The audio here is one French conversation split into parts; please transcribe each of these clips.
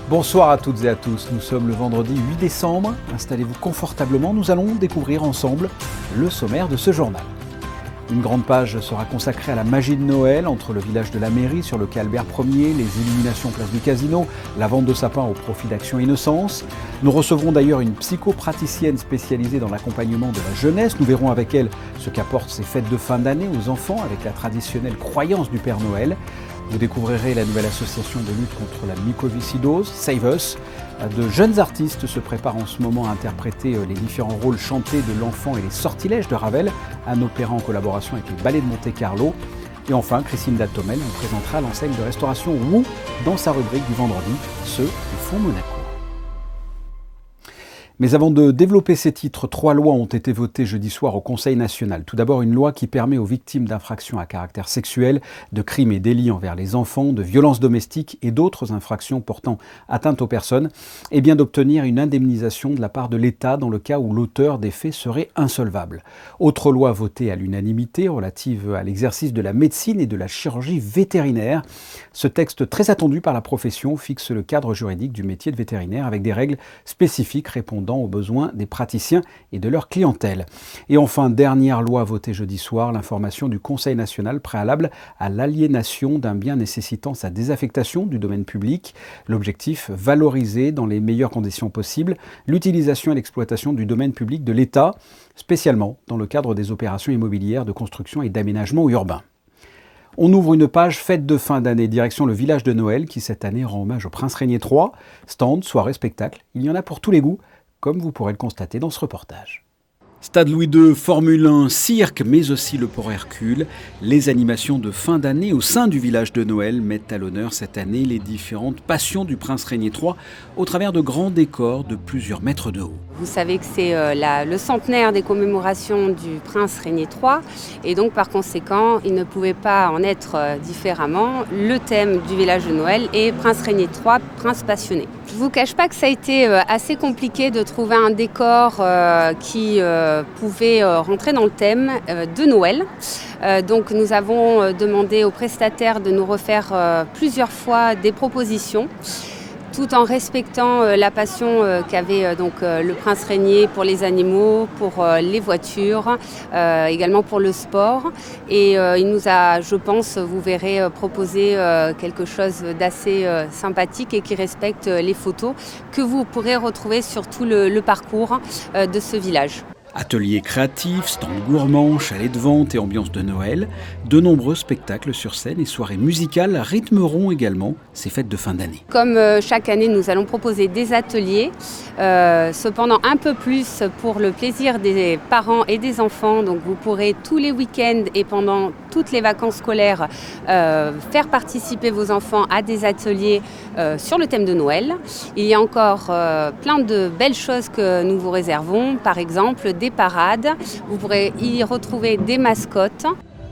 Bonsoir à toutes et à tous, nous sommes le vendredi 8 décembre, installez-vous confortablement, nous allons découvrir ensemble le sommaire de ce journal. Une grande page sera consacrée à la magie de Noël, entre le village de la mairie sur le quai Albert Ier, les illuminations place du Casino, la vente de sapins au profit d'Action Innocence. Nous recevrons d'ailleurs une psychopraticienne spécialisée dans l'accompagnement de la jeunesse. Nous verrons avec elle ce qu'apportent ces fêtes de fin d'année aux enfants avec la traditionnelle croyance du Père Noël. Vous découvrirez la nouvelle association de lutte contre la mucoviscidose, Save Us. De jeunes artistes se préparent en ce moment à interpréter les différents rôles chantés de l'enfant et les sortilèges de Ravel, un opéra en collaboration avec le Ballet de Monte-Carlo. Et enfin, Christine Datomel nous présentera l'enseigne de restauration Woo dans sa rubrique du vendredi, ceux du Fonds Monaco. Mais avant de développer ces titres, 3 lois ont été votées jeudi soir au Conseil national. Tout d'abord, une loi qui permet aux victimes d'infractions à caractère sexuel, de crimes et délits envers les enfants, de violences domestiques et d'autres infractions portant atteinte aux personnes, d'obtenir une indemnisation de la part de l'État dans le cas où l'auteur des faits serait insolvable. Autre loi votée à l'unanimité relative à l'exercice de la médecine et de la chirurgie vétérinaire. Ce texte très attendu par la profession fixe le cadre juridique du métier de vétérinaire avec des règles spécifiques répondant aux besoins des praticiens et de leur clientèle. Et enfin, dernière loi votée jeudi soir, l'information du Conseil national préalable à l'aliénation d'un bien nécessitant sa désaffectation du domaine public. L'objectif, valoriser dans les meilleures conditions possibles l'utilisation et l'exploitation du domaine public de l'État, spécialement dans le cadre des opérations immobilières de construction et d'aménagement urbain. On ouvre une page fête de fin d'année, direction le village de Noël qui cette année rend hommage au prince Régnier III. Stand, soirée, spectacle, il y en a pour tous les goûts, comme vous pourrez le constater dans ce reportage. Stade Louis II, Formule 1, cirque, mais aussi le port Hercule. Les animations de fin d'année au sein du village de Noël mettent à l'honneur cette année les différentes passions du prince Régnier III au travers de grands décors de plusieurs mètres de haut. Vous savez que c'est le centenaire des commémorations du prince Régnier III et donc par conséquent, il ne pouvait pas en être différemment. Le thème du village de Noël est Prince Régnier III, prince passionné. Je ne vous cache pas que ça a été assez compliqué de trouver un décor qui pouvait rentrer dans le thème de Noël. Donc nous avons demandé aux prestataires de nous refaire plusieurs fois des propositions, tout en respectant la passion qu'avait le prince Régnier pour les animaux, pour les voitures, également pour le sport. Et il nous a, je pense, vous verrez, proposé quelque chose d'assez sympathique et qui respecte les photos que vous pourrez retrouver sur tout le parcours de ce village. Ateliers créatifs, stands gourmands, chalets de vente et ambiance de Noël, de nombreux spectacles sur scène et soirées musicales rythmeront également ces fêtes de fin d'année. Comme chaque année, nous allons proposer des ateliers, cependant un peu plus pour le plaisir des parents et des enfants. Donc vous pourrez tous les week-ends et pendant toutes les vacances scolaires faire participer vos enfants à des ateliers sur le thème de Noël. Il y a encore plein de belles choses que nous vous réservons, par exemple des parades, vous pourrez y retrouver des mascottes.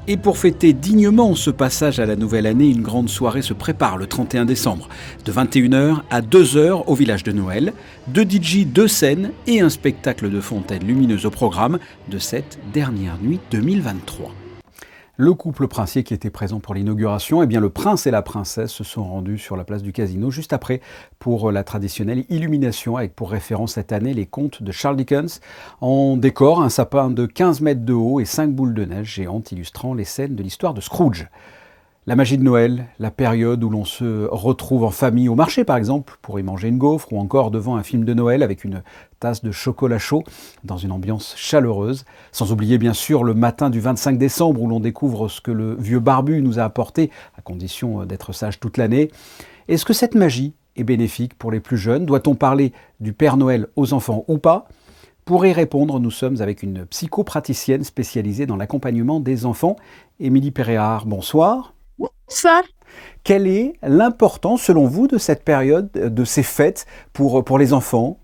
Et pour fêter dignement ce passage à la nouvelle année, une grande soirée se prépare le 31 décembre, de 21h à 2h au village de Noël. 2 DJ, 2 scènes et un spectacle de fontaine lumineuse au programme de cette dernière nuit 2023. Le couple princier qui était présent pour l'inauguration, le prince et la princesse se sont rendus sur la place du Casino juste après pour la traditionnelle illumination avec pour référence cette année les contes de Charles Dickens. En décor, un sapin de 15 mètres de haut et 5 boules de neige géantes illustrant les scènes de l'histoire de Scrooge. La magie de Noël, la période où l'on se retrouve en famille au marché par exemple pour y manger une gaufre ou encore devant un film de Noël avec une tasse de chocolat chaud dans une ambiance chaleureuse. Sans oublier bien sûr le matin du 25 décembre où l'on découvre ce que le vieux barbu nous a apporté à condition d'être sage toute l'année. Est-ce que cette magie est bénéfique pour les plus jeunes ? Doit-on parler du Père Noël aux enfants ou pas ? Pour y répondre, nous sommes avec une psychopraticienne spécialisée dans l'accompagnement des enfants. Émilie Péréard, bonsoir. Ça. Quelle est l'importance, selon vous, de cette période, de ces fêtes pour les enfants ?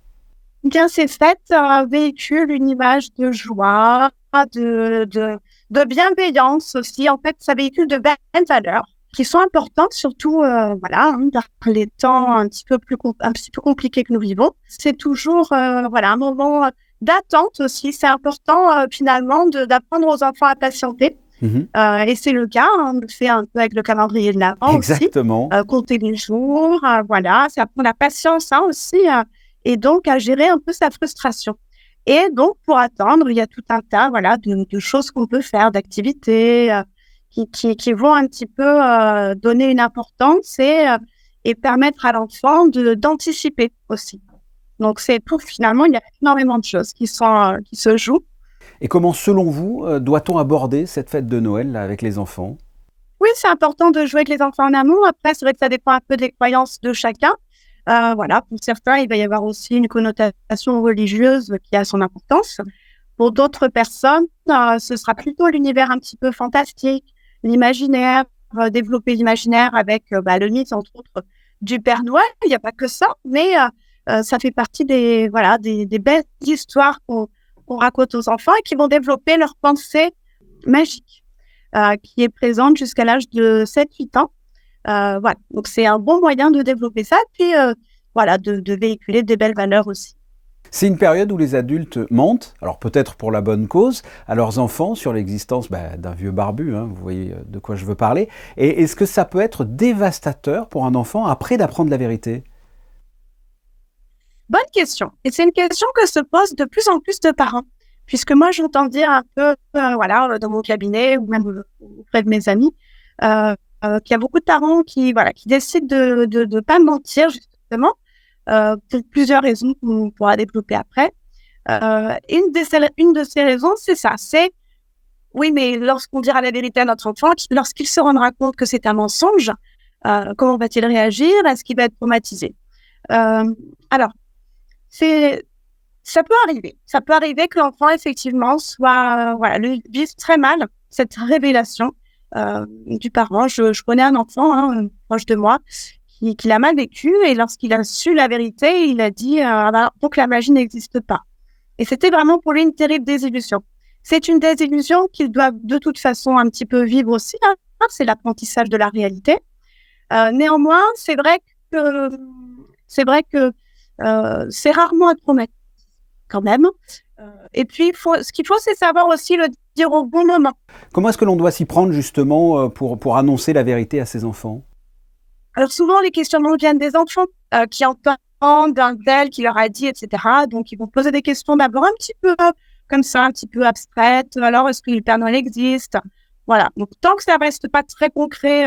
Bien, ces fêtes véhiculent une image de joie, de bienveillance aussi. En fait, ça véhicule de belles valeurs qui sont importantes, surtout dans les temps un petit peu compliqués que nous vivons. C'est toujours un moment d'attente aussi. C'est important finalement d'apprendre aux enfants à patienter. Mhm. Et c'est le cas, on le fait un peu avec le calendrier de l'Avent aussi. Exactement. Compter les jours, voilà, ça apprend la patience aussi, et donc à gérer un peu sa frustration. Et donc, pour attendre, il y a tout un tas, voilà, de choses qu'on peut faire, d'activités qui vont un petit peu donner une importance et permettre à l'enfant d'anticiper aussi. Donc, c'est pour finalement, il y a énormément de choses qui se jouent. Et comment, selon vous, doit-on aborder cette fête de Noël là, avec les enfants? Oui, c'est important de jouer avec les enfants en amont. Après, c'est vrai que ça dépend un peu des croyances de chacun. Voilà, pour certains, il va y avoir aussi une connotation religieuse qui a son importance. Pour d'autres personnes, ce sera plutôt l'univers un petit peu fantastique, l'imaginaire, développer l'imaginaire avec le mythe, entre autres, du Père Noël. Il n'y a pas que ça, mais ça fait partie des belles histoires qu'on raconte aux enfants et qui vont développer leur pensée magique, qui est présente jusqu'à l'âge de 7-8 ans. Voilà, donc c'est un bon moyen de développer ça, puis voilà, de véhiculer des belles valeurs aussi. C'est une période où les adultes mentent, alors peut-être pour la bonne cause, à leurs enfants sur l'existence d'un vieux barbu, hein, vous voyez de quoi je veux parler. Et est-ce que ça peut être dévastateur pour un enfant après d'apprendre la vérité? Bonne question. Et c'est une question que se posent de plus en plus de parents, puisque moi, j'entends dire un peu, voilà, dans mon cabinet ou même auprès de mes amis, qu'il y a beaucoup de parents qui décident de pas mentir, justement, pour plusieurs raisons qu'on pourra développer après. Une de ces raisons, c'est ça, c'est oui, mais lorsqu'on dira la vérité à notre enfant, lorsqu'il se rendra compte que c'est un mensonge, comment va-t-il réagir? Est-ce qu'il va être traumatisé? Alors, ça peut arriver. Ça peut arriver que l'enfant, effectivement, le vive très mal, cette révélation du parent. Je connais un enfant proche de moi qui l'a mal vécu, et lorsqu'il a su la vérité, il a dit donc la magie n'existe pas. Et c'était vraiment pour lui une terrible désillusion. C'est une désillusion qu'il doit de toute façon un petit peu vivre aussi. C'est l'apprentissage de la réalité. Néanmoins, c'est vrai que c'est rarement un traumatisme quand même. Et puis, ce qu'il faut, c'est savoir aussi le dire au bon moment. Comment est-ce que l'on doit s'y prendre justement pour annoncer la vérité à ses enfants? Alors souvent, les questionnements viennent des enfants qui entendent d'un tel qui leur a dit, etc. Donc, ils vont poser des questions d'abord un petit peu comme ça, un petit peu abstraites. Alors, est-ce que le Père Noël existe? Voilà. Donc, tant que ça reste pas très concret,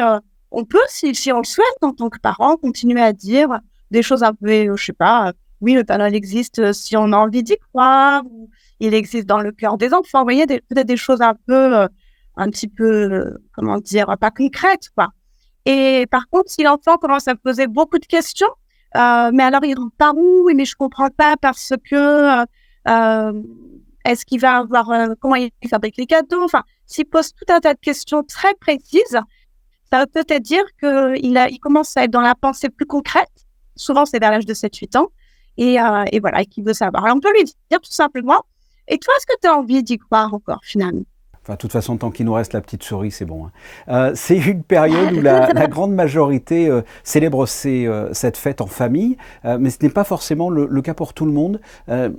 on peut, si on le souhaite, en tant que parent, continuer à dire des choses un peu, je sais pas, oui, le Père Noël existe si on a envie d'y croire, ou il existe dans le cœur des enfants. Vous voyez, peut-être des choses un petit peu, comment dire, pas concrètes, quoi. Et par contre, si l'enfant commence à poser beaucoup de questions, mais alors il rentre par où? Oui, mais je comprends pas parce que est-ce qu'il va avoir comment il fabrique les cadeaux? Enfin, s'il pose tout un tas de questions très précises, ça veut peut-être dire qu'il commence à être dans la pensée plus concrète. Souvent, c'est vers l'âge de 7-8 ans. Et voilà, et qu'il veut savoir. Alors, on peut lui dire tout simplement, et toi, est-ce que tu as envie d'y croire encore, finalement? Enfin, de toute façon, tant qu'il nous reste la petite souris, c'est bon, hein. C'est une période où la grande majorité célèbre cette fête en famille, mais ce n'est pas forcément le cas pour tout le monde.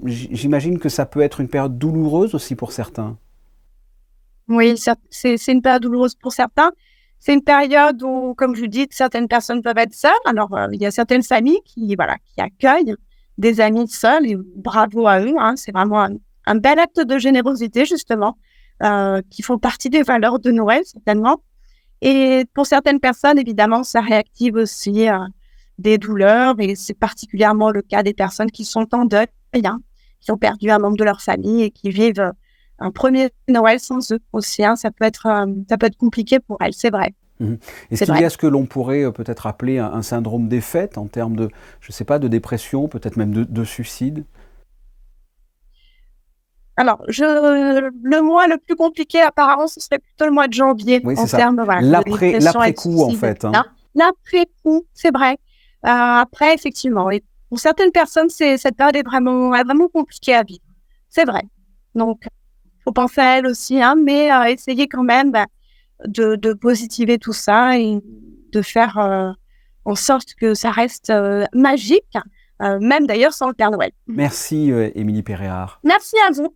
J'imagine que ça peut être une période douloureuse aussi pour certains. Oui, c'est une période douloureuse pour certains. C'est une période où, comme je vous dis, certaines personnes peuvent être seules. Alors, il y a certaines familles qui accueillent des amis seuls, et bravo à eux, hein. C'est vraiment un bel acte de générosité, justement, qui font partie des valeurs de Noël, certainement. Et pour certaines personnes, évidemment, ça réactive aussi des douleurs, et c'est particulièrement le cas des personnes qui sont en deuil, hein, qui ont perdu un membre de leur famille et qui vivent un premier Noël sans eux aussi, hein. Ça peut être compliqué pour elles, c'est vrai. Mmh. Est-ce qu'il y a ce que l'on pourrait peut-être appeler un syndrome des fêtes en termes de, je ne sais pas, de dépression, peut-être même de suicide? Alors, le mois le plus compliqué, apparemment, ce serait plutôt le mois de janvier, Oui, en c'est ça. termes, voilà, de dépression et de L'après-coup, en suicide. fait, hein. L'après-coup, c'est vrai. Après, effectivement, et pour certaines personnes, cette période est vraiment compliquée à vivre. C'est vrai. Donc, faut penser à elles aussi, hein, mais essayer quand même de positiver tout ça et de faire en sorte que ça reste magique, même d'ailleurs sans le Père Noël. Merci, Émilie Péréard. Merci à vous.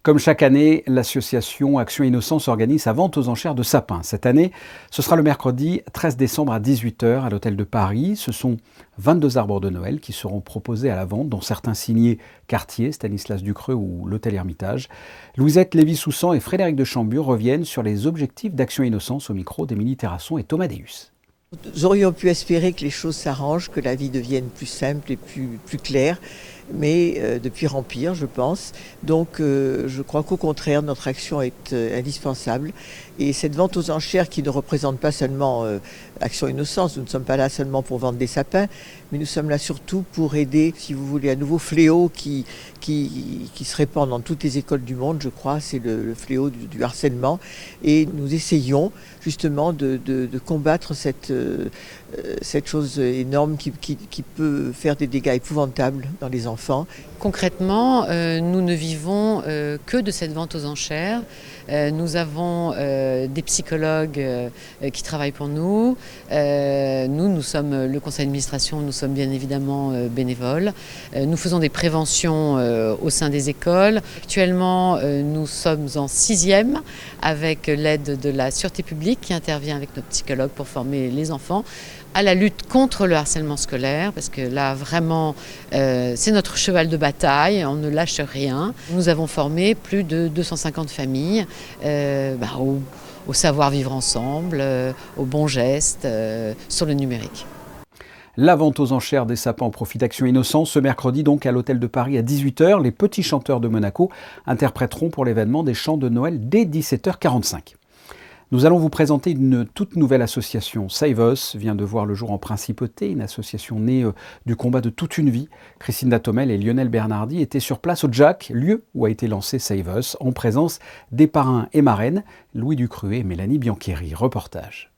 Comme chaque année, l'association Action Innocence organise sa vente aux enchères de sapins. Cette année, ce sera le mercredi 13 décembre à 18h à l'Hôtel de Paris. Ce sont 22 arbres de Noël qui seront proposés à la vente, dont certains signés Cartier, Stanislas Ducreux ou l'Hôtel Hermitage. Louisette Lévy-Soussan et Frédéric de Chambure reviennent sur les objectifs d'Action Innocence au micro d'Émilie Terrasson et Thomas Deus. Nous aurions pu espérer que les choses s'arrangent, que la vie devienne plus simple et plus claire, mais de pire en pire, je pense. Donc je crois qu'au contraire, notre action est indispensable. Et cette vente aux enchères qui ne représente pas seulement Action Innocence, nous ne sommes pas là seulement pour vendre des sapins, mais nous sommes là surtout pour aider, si vous voulez, un nouveau fléau qui se répand dans toutes les écoles du monde, je crois, c'est le fléau du harcèlement. Et nous essayons justement de combattre cette chose énorme qui peut faire des dégâts épouvantables dans les enfants. Concrètement, nous ne vivons que de cette vente aux enchères. Nous avons des psychologues qui travaillent pour nous. Nous sommes le conseil d'administration, nous sommes bien évidemment bénévoles. Nous faisons des préventions au sein des écoles. Actuellement, nous sommes en 6e avec l'aide de la Sûreté publique qui intervient avec nos psychologues pour former les enfants à la lutte contre le harcèlement scolaire, parce que là vraiment c'est notre cheval de bataille, on ne lâche rien. Nous avons formé plus de 250 familles au savoir vivre ensemble, aux bons gestes, sur le numérique. La vente aux enchères des sapins au profit d'Action Innocence, ce mercredi donc à l'Hôtel de Paris à 18h. Les petits chanteurs de Monaco interpréteront pour l'événement des chants de Noël dès 17h45. Nous allons vous présenter une toute nouvelle association. Save Us vient de voir le jour en Principauté, une association née du combat de toute une vie. Christine Datomel et Lionel Bernardi étaient sur place au Jack, lieu où a été lancé Save Us, en présence des parrains et marraines, Louis Ducruet et Mélanie Biancheri. Reportage.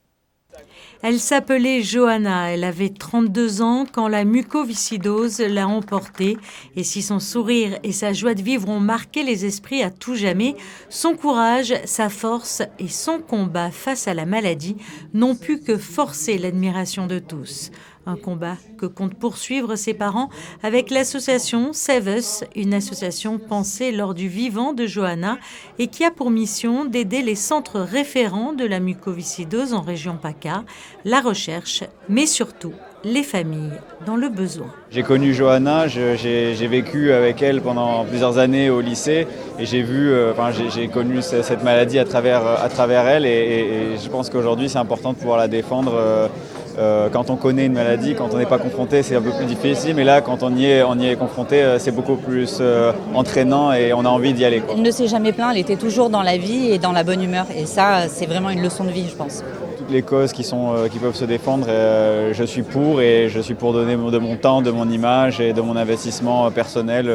Elle s'appelait Johanna, elle avait 32 ans quand la mucoviscidose l'a emportée. Et si son sourire et sa joie de vivre ont marqué les esprits à tout jamais, son courage, sa force et son combat face à la maladie n'ont pu que forcer l'admiration de tous. Un combat que comptent poursuivre ses parents avec l'association Save Us, une association pensée lors du vivant de Johanna et qui a pour mission d'aider les centres référents de la mucoviscidose en région PACA, la recherche, mais surtout les familles dans le besoin. J'ai connu Johanna, j'ai vécu avec elle pendant plusieurs années au lycée et j'ai connu cette maladie à travers elle et je pense qu'aujourd'hui c'est important de pouvoir la défendre. Quand on connaît une maladie, quand on n'est pas confronté, c'est un peu plus difficile, mais là, quand on y est confronté, c'est beaucoup plus entraînant et on a envie d'y aller, quoi. Elle ne s'est jamais plainte, elle était toujours dans la vie et dans la bonne humeur. Et ça, c'est vraiment une leçon de vie, je pense. Toutes les causes qui peuvent se défendre, je suis pour donner de mon temps, de mon image et de mon investissement personnel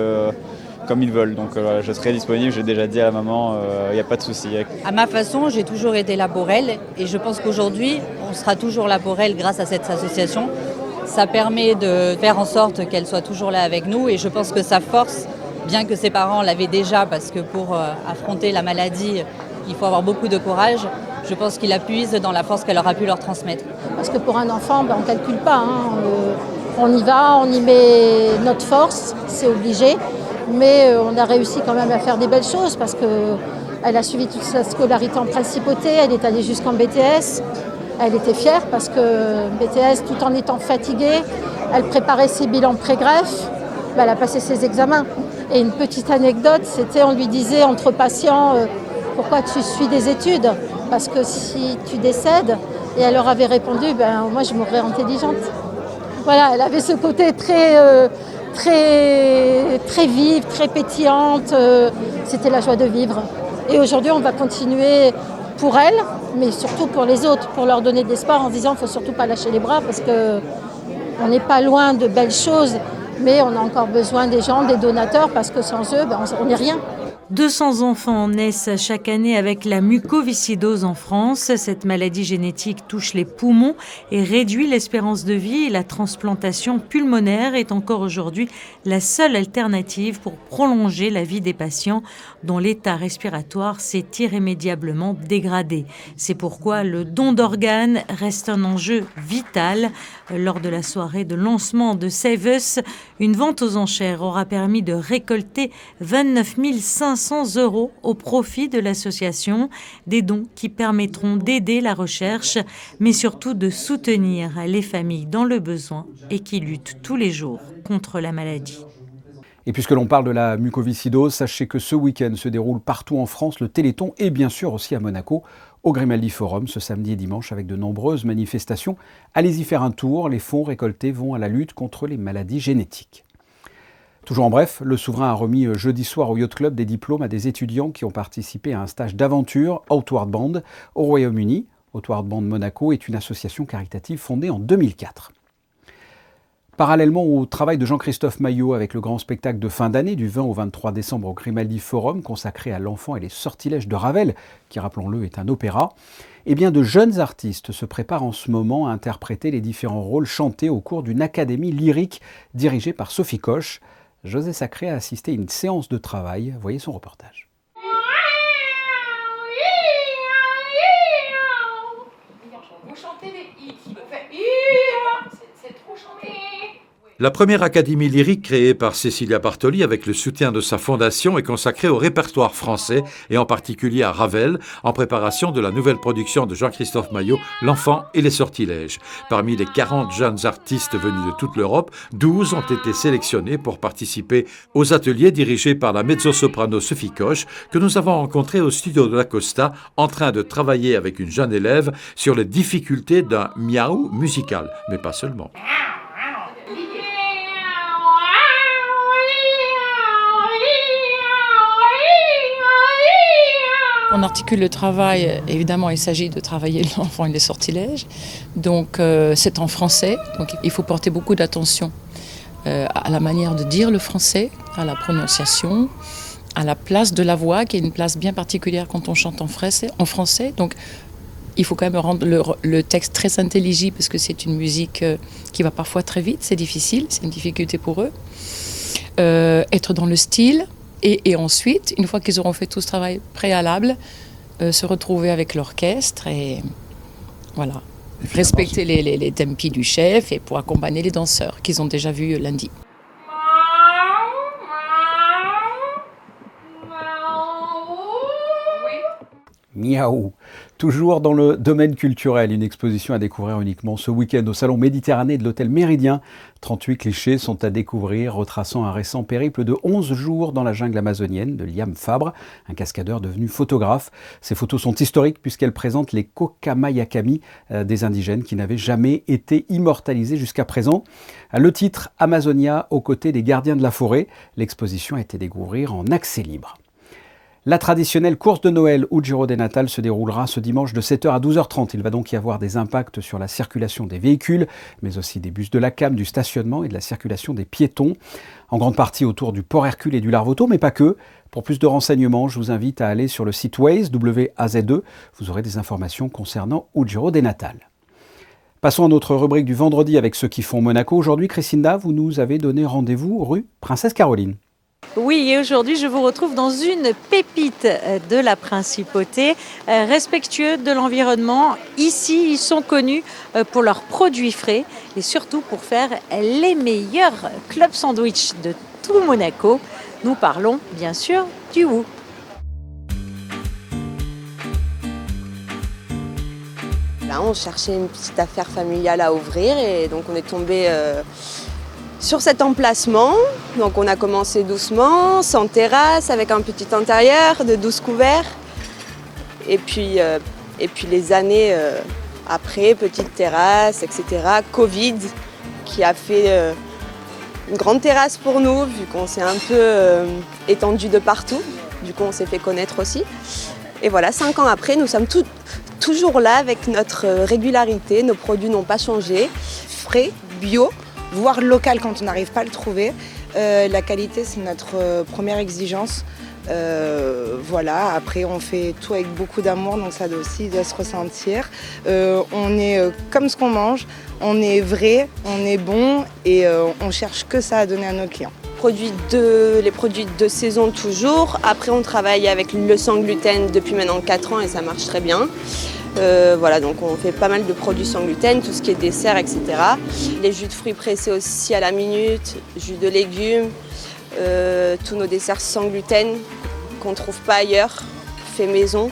comme ils veulent. Donc je serai disponible, j'ai déjà dit à la maman, il n'y a pas de souci. À ma façon, j'ai toujours été là pour elle et je pense qu'aujourd'hui, on sera toujours là pour elle grâce à cette association. Ça permet de faire en sorte qu'elle soit toujours là avec nous et je pense que sa force, bien que ses parents l'avaient déjà, parce que pour affronter la maladie, il faut avoir beaucoup de courage, je pense qu'il puise dans la force qu'elle aura pu leur transmettre. Parce que pour un enfant, on ne calcule pas, on y va, on y met notre force, c'est obligé. Mais on a réussi quand même à faire des belles choses parce qu'elle a suivi toute sa scolarité en Principauté, elle est allée jusqu'en BTS. Elle était fière parce que BTS, tout en étant fatiguée, elle préparait ses bilans pré-greffe, elle a passé ses examens. Et une petite anecdote, c'était on lui disait entre patients pourquoi tu suis des études? Parce que si tu décèdes, et elle leur avait répondu moi je mourrai intelligente. Voilà, elle avait ce côté très vive, très pétillante, c'était la joie de vivre. Et aujourd'hui, on va continuer pour elle, mais surtout pour les autres, pour leur donner de l'espoir en disant qu'il ne faut surtout pas lâcher les bras parce qu'on n'est pas loin de belles choses, mais on a encore besoin des gens, des donateurs, parce que sans eux, on n'est rien. 200 enfants naissent chaque année avec la mucoviscidose en France. Cette maladie génétique touche les poumons et réduit l'espérance de vie. La transplantation pulmonaire est encore aujourd'hui la seule alternative pour prolonger la vie des patients dont l'état respiratoire s'est irrémédiablement dégradé. C'est pourquoi le don d'organes reste un enjeu vital. Lors de la soirée de lancement de Save Us, une vente aux enchères aura permis de récolter 29 500 500 € au profit de l'association, des dons qui permettront d'aider la recherche, mais surtout de soutenir les familles dans le besoin et qui luttent tous les jours contre la maladie. Et puisque l'on parle de la mucoviscidose, sachez que ce week-end se déroule partout en France le Téléthon et bien sûr aussi à Monaco, au Grimaldi Forum, ce samedi et dimanche avec de nombreuses manifestations. Allez-y faire un tour, les fonds récoltés vont à la lutte contre les maladies génétiques. Toujours en bref, le souverain a remis jeudi soir au Yacht Club des diplômes à des étudiants qui ont participé à un stage d'aventure Outward Band au Royaume-Uni. Outward Band Monaco est une association caritative fondée en 2004. Parallèlement au travail de Jean-Christophe Maillot avec le grand spectacle de fin d'année du 20 au 23 décembre au Grimaldi Forum consacré à l'enfant et les sortilèges de Ravel, qui rappelons-le est un opéra, eh bien de jeunes artistes se préparent en ce moment à interpréter les différents rôles chantés au cours d'une académie lyrique dirigée par Sophie Coche. José Sacré a assisté à une séance de travail, voyez son reportage. Vous chantez des hits, c'est trop chanté. La première académie lyrique créée par Cécilia Bartoli avec le soutien de sa fondation est consacrée au répertoire français et en particulier à Ravel en préparation de la nouvelle production de Jean-Christophe Maillot, L'enfant et les sortilèges. Parmi les 40 jeunes artistes venus de toute l'Europe, 12 ont été sélectionnés pour participer aux ateliers dirigés par la mezzo-soprano Sophie Coche que nous avons rencontrée au studio de la Costa en train de travailler avec une jeune élève sur les difficultés d'un miaou musical, mais pas seulement. On articule le travail, évidemment il s'agit de travailler l'enfant et les sortilèges, donc c'est en français, donc il faut porter beaucoup d'attention à la manière de dire le français, à la prononciation, à la place de la voix qui est une place bien particulière quand on chante en français, donc il faut quand même rendre le texte très intelligible parce que c'est une musique qui va parfois très vite, c'est difficile, c'est une difficulté pour eux, être dans le style. Et ensuite, une fois qu'ils auront fait tout ce travail préalable, se retrouver avec l'orchestre et voilà, respecter les tempi du chef et pour accompagner les danseurs qu'ils ont déjà vus lundi. Miaou. Toujours dans le domaine culturel, une exposition à découvrir uniquement ce week-end au Salon Méditerranée de l'Hôtel Méridien. 38 clichés sont à découvrir, retraçant un récent périple de 11 jours dans la jungle amazonienne de Liam Fabre, un cascadeur devenu photographe. Ces photos sont historiques puisqu'elles présentent les Kokamayakami des indigènes qui n'avaient jamais été immortalisés jusqu'à présent. Le titre Amazonia aux côtés des gardiens de la forêt. L'exposition a été découvrir en accès libre. La traditionnelle course de Noël ou Giro de Natal se déroulera ce dimanche de 7h à 12h30. Il va donc y avoir des impacts sur la circulation des véhicules, mais aussi des bus de la CAM, du stationnement et de la circulation des piétons. En grande partie autour du Port Hercule et du Larvoto, mais pas que. Pour plus de renseignements, je vous invite à aller sur le site Waze, WAZE. Vous aurez des informations concernant Giro de Natal. Passons à notre rubrique du vendredi avec ceux qui font Monaco. Aujourd'hui, Christinda, vous nous avez donné rendez-vous rue Princesse Caroline. Oui, et aujourd'hui, je vous retrouve dans une pépite de la principauté, respectueux de l'environnement. Ici, ils sont connus pour leurs produits frais et surtout pour faire les meilleurs clubs sandwich de tout Monaco. Nous parlons bien sûr du Woo. Là, on cherchait une petite affaire familiale à ouvrir et donc on est tombé sur cet emplacement. Donc on a commencé doucement, sans terrasse, avec un petit intérieur de 12 couverts. Et puis les années après, petite terrasse, etc. Covid qui a fait une grande terrasse pour nous, vu qu'on s'est un peu étendu de partout. Du coup, on s'est fait connaître aussi. Et voilà, 5 ans après, nous sommes toujours là avec notre régularité. Nos produits n'ont pas changé. Frais, bio, voire local quand on n'arrive pas à le trouver. La qualité, c'est notre première exigence. Voilà, après on fait tout avec beaucoup d'amour, donc ça doit aussi se ressentir. On est comme ce qu'on mange, on est vrai, on est bon et on cherche que ça à donner à nos clients. Les produits de saison toujours. Après on travaille avec le sans gluten depuis maintenant 4 ans et ça marche très bien. Voilà, donc on fait pas mal de produits sans gluten, tout ce qui est dessert, etc. Les jus de fruits pressés aussi à la minute, jus de légumes, tous nos desserts sans gluten qu'on ne trouve pas ailleurs, fait maison.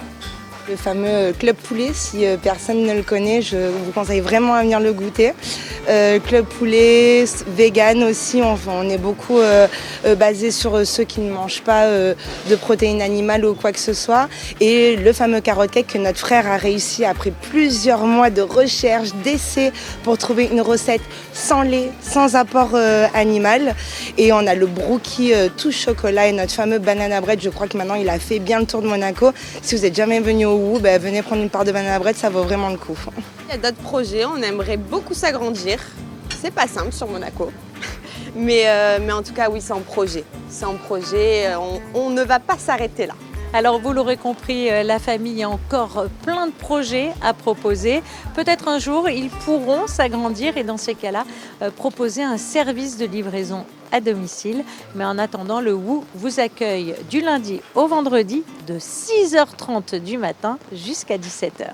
Le fameux Club Poulet, si personne ne le connaît, je vous conseille vraiment à venir le goûter. Club Poulet, vegan aussi, on est beaucoup basé sur ceux qui ne mangent pas de protéines animales ou quoi que ce soit. Et le fameux carrot cake que notre frère a réussi après plusieurs mois de recherche, d'essais pour trouver une recette sans lait, sans apport animal. Et on a le brookie tout chocolat et notre fameux banana bread, je crois que maintenant il a fait bien le tour de Monaco. Si vous n'êtes jamais venu au Wu, venez prendre une part de banana bread, ça vaut vraiment le coup. Il y a d'autres projets, on aimerait beaucoup s'agrandir. C'est pas simple sur Monaco. Mais en tout cas, oui, c'est en projet. C'est en projet, on ne va pas s'arrêter là. Alors vous l'aurez compris, la famille a encore plein de projets à proposer. Peut-être un jour, ils pourront s'agrandir et dans ces cas-là, proposer un service de livraison à domicile. Mais en attendant, le Wu vous accueille du lundi au vendredi de 6h30 du matin jusqu'à 17h.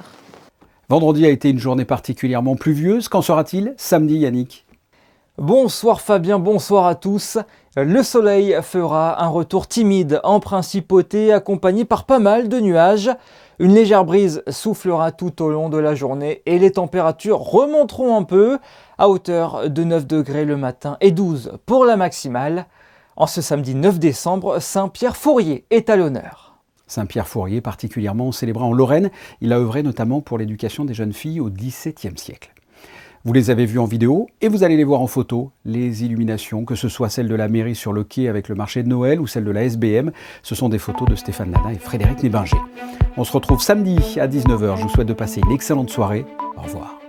Vendredi a été une journée particulièrement pluvieuse. Qu'en sera-t-il samedi, Yannick ? Bonsoir Fabien, bonsoir à tous. Le soleil fera un retour timide en principauté, accompagné par pas mal de nuages. Une légère brise soufflera tout au long de la journée et les températures remonteront un peu, à hauteur de 9 degrés le matin et 12 pour la maximale. En ce samedi 9 décembre, Saint-Pierre-Fourier est à l'honneur. Saint-Pierre-Fourier, particulièrement célébré en Lorraine, il a œuvré notamment pour l'éducation des jeunes filles au XVIIe siècle. Vous les avez vus en vidéo et vous allez les voir en photo. Les illuminations, que ce soit celle de la mairie sur le quai avec le marché de Noël ou celle de la SBM, ce sont des photos de Stéphane Lana et Frédéric Nébinger. On se retrouve samedi à 19h. Je vous souhaite de passer une excellente soirée. Au revoir.